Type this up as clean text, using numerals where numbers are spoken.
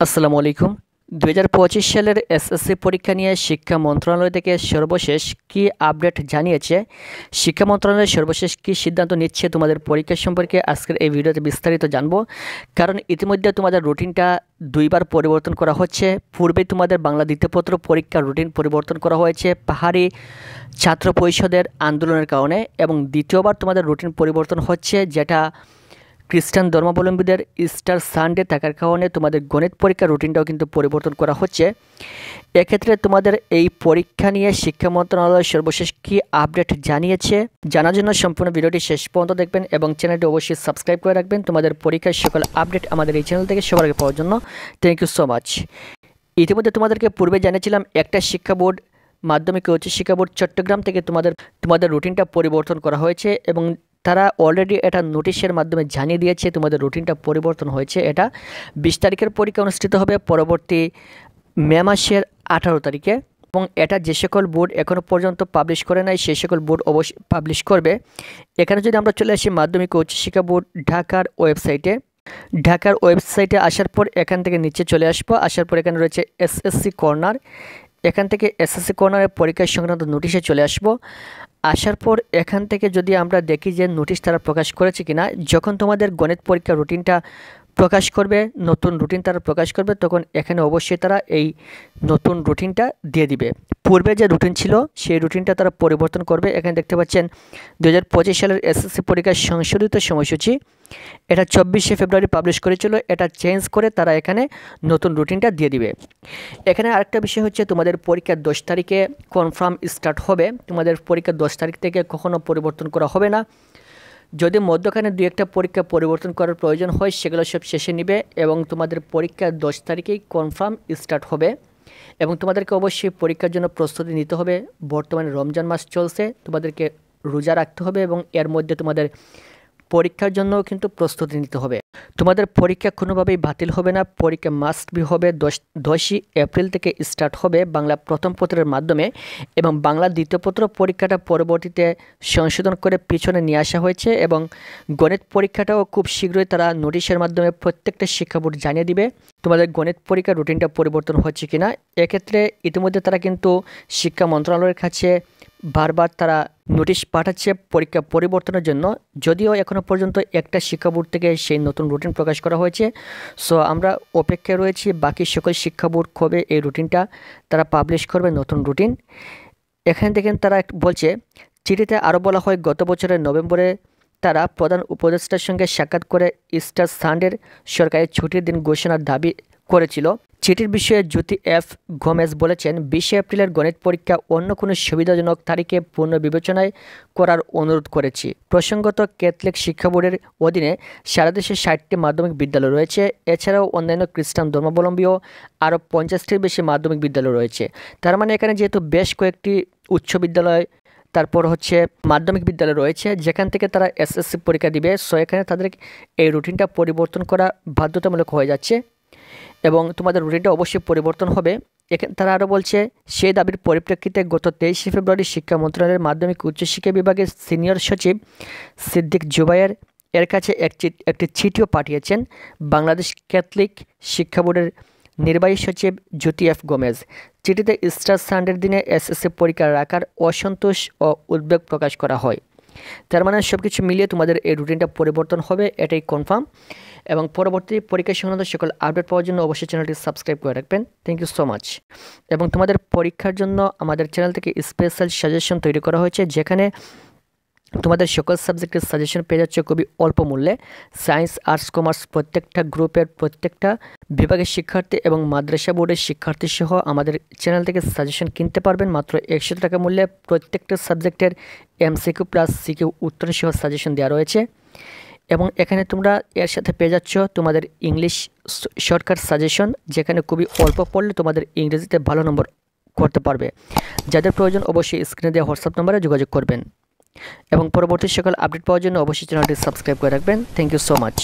আসসালামু আলাইকুম। 2025 সালের এসএসসি পরীক্ষা নিয়ে শিক্ষা মন্ত্রণালয় থেকে সর্বশেষ কী আপডেট জানিয়েছে, শিক্ষা মন্ত্রণালয় সর্বশেষ কী সিদ্ধান্ত নিচ্ছে তোমাদের পরীক্ষা সম্পর্কে আজকের এই ভিডিওতে বিস্তারিত জানবো। কারণ ইতিমধ্যে তোমাদের রুটিনটা দুইবার পরিবর্তন করা হচ্ছে। পূর্বে তোমাদের বাংলা দ্বিতীয় পত্র পরীক্ষার রুটিন পরিবর্তন করা হয়েছে পাহাড়ি ছাত্র পরিষদের আন্দোলনের কারণে, এবং দ্বিতীয়বার তোমাদের রুটিন পরিবর্তন হচ্ছে, যেটা খ্রিস্টান ধর্মাবলম্বীদের ইস্টার সানডে থাকার কারণে তোমাদের গণিত পরীক্ষার রুটিনটাও কিন্তু পরিবর্তন করা হচ্ছে। এক্ষেত্রে তোমাদের এই পরীক্ষা নিয়ে শিক্ষা মন্ত্রণালয় সর্বশেষ কী আপডেট জানিয়েছে জানার জন্য সম্পূর্ণ ভিডিওটি শেষ পর্যন্ত দেখবেন এবং চ্যানেলটি অবশ্যই সাবস্ক্রাইব করে রাখবেন তোমাদের পরীক্ষার সকল আপডেট আমাদের এই চ্যানেল থেকে সবার আগে পাওয়ার জন্য। Thank you so much. ইতিমধ্যে তোমাদেরকে পূর্বে জানিয়েছিলাম একটা শিক্ষা বোর্ড মাধ্যমিক ও উচ্চ শিক্ষা বোর্ড চট্টগ্রাম থেকে তোমাদের রুটিনটা পরিবর্তন করা হয়েছে, এবং তারা অলরেডি এটা নোটিশের মাধ্যমে জানিয়ে দিয়েছে তোমাদের রুটিনটা পরিবর্তন হয়েছে। এটা 20 তারিখের পরীক্ষা অনুষ্ঠিত হবে পরবর্তী মে মাসের 18 তারিখে, এবং এটা যে সকল বোর্ড এখনও পর্যন্ত পাবলিশ করে নাই সেই সকল বোর্ড অবশ্যই পাবলিশ করবে। এখানে যদি আমরা চলে আসি মাধ্যমিক ও উচ্চশিক্ষা বোর্ড ঢাকার ওয়েবসাইটে আসার পর এখান থেকে নিচে চলে আসবো। আসার পর এখানে রয়েছে এসএসসি কর্নার। এখান থেকে এসএসসি কর্নারের পরীক্ষা সংক্রান্ত নোটিশে চলে আসবো। আসার পর এখান থেকে যদি আমরা দেখি যে নোটিশ তারা প্রকাশ করেছে কিনা, যখন তোমাদের গণিত পরীক্ষার রুটিনটা প্রকাশ করবে, নতুন রুটিন তারা প্রকাশ করবে, তখন এখানে অবশ্যই তারা এই নতুন রুটিনটা দিয়ে দিবে। পূর্বে যে রুটিন ছিল সেই রুটিনটা তারা পরিবর্তন করবে। এখানে দেখতে পাচ্ছেন 2025 সালের এসএসসি পরীক্ষার সংশোধিত সময়সূচি, এটা 24শে ফেব্রুয়ারি পাবলিশ করেছিল। এটা চেঞ্জ করে তারা এখানে নতুন রুটিনটা দিয়ে দিবে। এখানে আরেকটা বিষয় হচ্ছে, তোমাদের পরীক্ষা 10 তারিখে কনফার্ম স্টার্ট হবে। তোমাদের পরীক্ষা 10 তারিখ থেকে কখনো পরিবর্তন করা হবে না। যদি মধ্যখানে দু একটা পরীক্ষা পরিবর্তন করার প্রয়োজন হয় সেগুলো সব শেষে নিবে, এবং তোমাদের পরীক্ষা 10 তারিখেই কনফার্ম স্টার্ট হবে। এবং তোমাদেরকে অবশ্যই পরীক্ষার জন্য প্রস্তুতি নিতে হবে। বর্তমানে রমজান মাস চলছে, তোমাদেরকে রোজা রাখতে হবে এবং এর মধ্যে তোমাদের পরীক্ষার জন্যও কিন্তু প্রস্তুতি নিতে হবে। তোমাদের পরীক্ষা কোনোভাবেই বাতিল হবে না। পরীক্ষা মাস্ট বি হবে। 10ই এপ্রিল থেকে স্টার্ট হবে বাংলা প্রথম পত্রের মাধ্যমে, এবং বাংলা দ্বিতীয় পত্র পরীক্ষাটা পরবর্তীতে সংশোধন করে পিছনে নিয়ে আসা হয়েছে, এবং গণিত পরীক্ষাটাও খুব শীঘ্রই তারা নোটিশের মাধ্যমে প্রত্যেকটা শিক্ষা বোর্ড জানিয়ে দিবে তোমাদের গণিত পরীক্ষার রুটিনটা পরিবর্তন হচ্ছে কিনা। এক্ষেত্রে ইতিমধ্যে তারা কিন্তু শিক্ষা মন্ত্রণালয়ের কাছে বারবার তারা নোটিশ পাঠাচ্ছে পরীক্ষা পরিবর্তনের জন্য, যদিও এখনও পর্যন্ত একটা শিক্ষা বোর্ড থেকে সেই নতুন রুটিন প্রকাশ করা হয়েছে। সো আমরা অপেক্ষায় রয়েছি বাকি সকল শিক্ষা বোর্ড কবে এই রুটিনটা তারা পাবলিশ করবে, নতুন রুটিন। এখানে দেখেন তারা বলছে, চিঠিতে আরও বলা হয়, গত বছরের নভেম্বরে তারা প্রধান উপদেষ্টার সঙ্গে সাক্ষাৎ করে ইস্টার সানডের সরকারি ছুটির দিন ঘোষণার দাবি করেছিল। চিঠির বিষয়ে জ্যোতি এফ গোমেজ বলেছেন, 20 এপ্রিলের গণিত পরীক্ষা অন্য কোনো সুবিধাজনক তারিখে পুনর্বিবেচনায় করার অনুরোধ করেছি। প্রসঙ্গত, ক্যাথলিক শিক্ষা বোর্ডের অধীনে সারা দেশে 60টি মাধ্যমিক বিদ্যালয় রয়েছে। এছাড়াও অন্যান্য খ্রিস্টান ধর্মাবলম্বীও আরও 50টির বেশি মাধ্যমিক বিদ্যালয় রয়েছে। তার মানে এখানে যেহেতু বেশ কয়েকটি উচ্চ বিদ্যালয়, তারপর হচ্ছে মাধ্যমিক বিদ্যালয় রয়েছে যেখান থেকে তারা এসএসসি পরীক্ষা দিবে, সো এখানে তাদের এই রুটিনটা পরিবর্তন করা বাধ্যতামূলক হয়ে যাচ্ছে, এবং তোমাদের রুটিনটা অবশ্যই পরিবর্তন হবে। এখানে তারা আরও বলছে, সেই দাবির পরিপ্রেক্ষিতে গত 23শে ফেব্রুয়ারি শিক্ষা মন্ত্রণালয়ের মাধ্যমিক উচ্চশিক্ষা বিভাগের সিনিয়র সচিব সিদ্দিক জুবায়ের এর কাছে একটি চিঠিও পাঠিয়েছেন বাংলাদেশ ক্যাথলিক শিক্ষা বোর্ডের নির্বাহী সচিব জ্যোতি এফ গোমেজ। চিঠিতে ইস্টার সানডের দিনে এসএসসি পরীক্ষা রাখার অসন্তোষ ও উদ্বেগ প্রকাশ করা হয়। তার মানে সব কিছু মিলিয়ে তোমাদের এই রুটিনটা পরিবর্তন হবে, এটাই কনফার্ম। এবং পরবর্তী পরীক্ষা সংক্রান্ত সকল আপডেট পাওয়ার জন্য অবশ্যই চ্যানেলটি সাবস্ক্রাইব করে রাখবেন। Thank you so much. এবং তোমাদের পরীক্ষার জন্য আমাদের চ্যানেল থেকে স্পেশাল সাজেশন তৈরি করা হয়েছে, যেখানে তোমাদের সকল সাবজেক্টের সাজেশন পেয়ে যাচ্ছে খুবই অল্প মূল্যে। সায়েন্স, আর্টস, কমার্স প্রত্যেকটা গ্রুপের প্রত্যেকটা বিভাগের শিক্ষার্থী এবং মাদ্রাসা বোর্ডের শিক্ষার্থী সহ আমাদের চ্যানেল থেকে সাজেশন কিনতে পারবেন মাত্র 100 টাকা মূল্যে। প্রত্যেকটা সাবজেক্টের এমসিকিউ প্লাস সিকিউ উত্তর সহ সাজেশন দেওয়া রয়েছে, এবং এখানে তোমরা এর সাথে পেয়ে যাচ্ছ তোমাদের ইংলিশ শর্টকাট সাজেশন, যেখানে খুবই অল্প পড়লে তোমাদের ইংরেজিতে ভালো নম্বর করতে পারবে। যাদের প্রয়োজন অবশ্যই স্ক্রিনে দেওয়া হোয়াটসঅ্যাপ নম্বরে যোগাযোগ করবেন, এবং পরবর্তী সকল আপডেট পাওয়ার জন্য অবশ্যই চ্যানেলটি সাবস্ক্রাইব করে রাখবেন। Thank you so much.